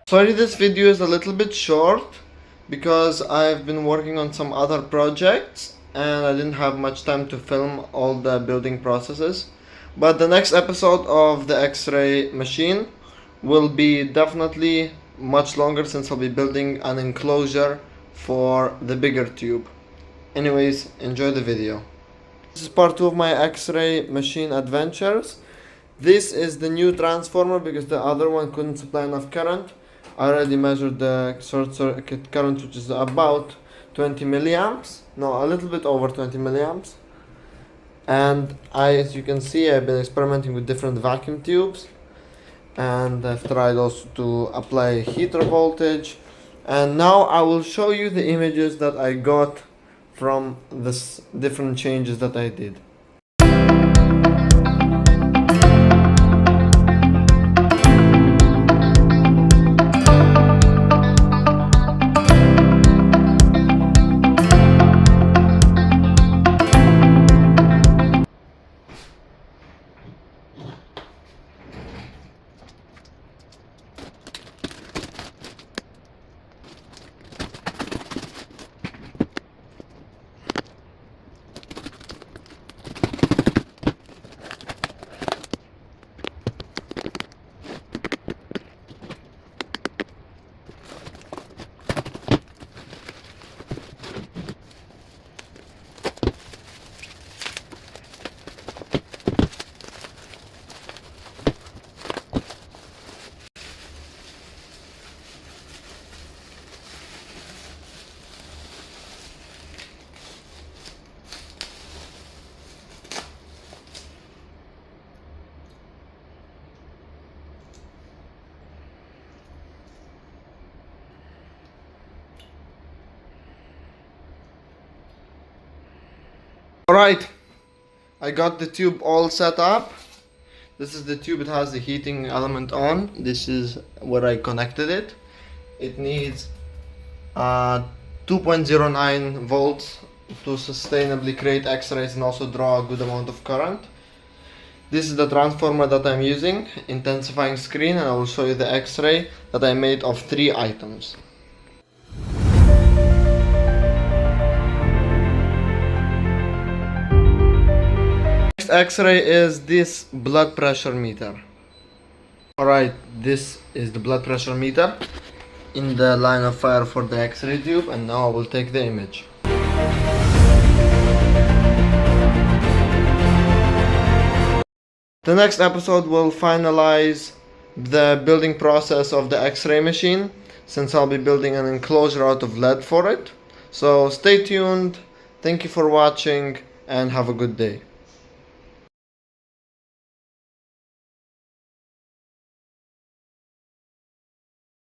Sorry, this video is a little bit short because I've been working on some other projects and I didn't have much time to film all the building processes. But the next episode of the X-ray machine will be definitely much longer since I'll be building an enclosure for the bigger tube. Anyways, enjoy the video. This is part 2 of my X-ray machine adventures. This is the new transformer because the other one couldn't supply enough current. I already measured the short circuit current, which is about 20 milliamps. No, a little bit over 20 milliamps. And as you can see, I've been experimenting with different vacuum tubes. And I've tried also to apply heater voltage. And now I will show you the images that I got from this different changes that I did. Alright, I got the tube all set up. This is the tube, it has the heating element on. This is where I connected it. It needs 2.09 volts to sustainably create X-rays and also draw a good amount of current. This is the transformer that I'm using, intensifying screen, and I will show you the X-ray that I made of 3 items. X-ray is this blood pressure meter. Alright, this is the blood pressure meter in the line of fire for the X-ray tube, and now I will take the image. The next episode will finalize the building process of the X-ray machine, since I'll be building an enclosure out of lead for it. So stay tuned, thank you for watching, and have a good day.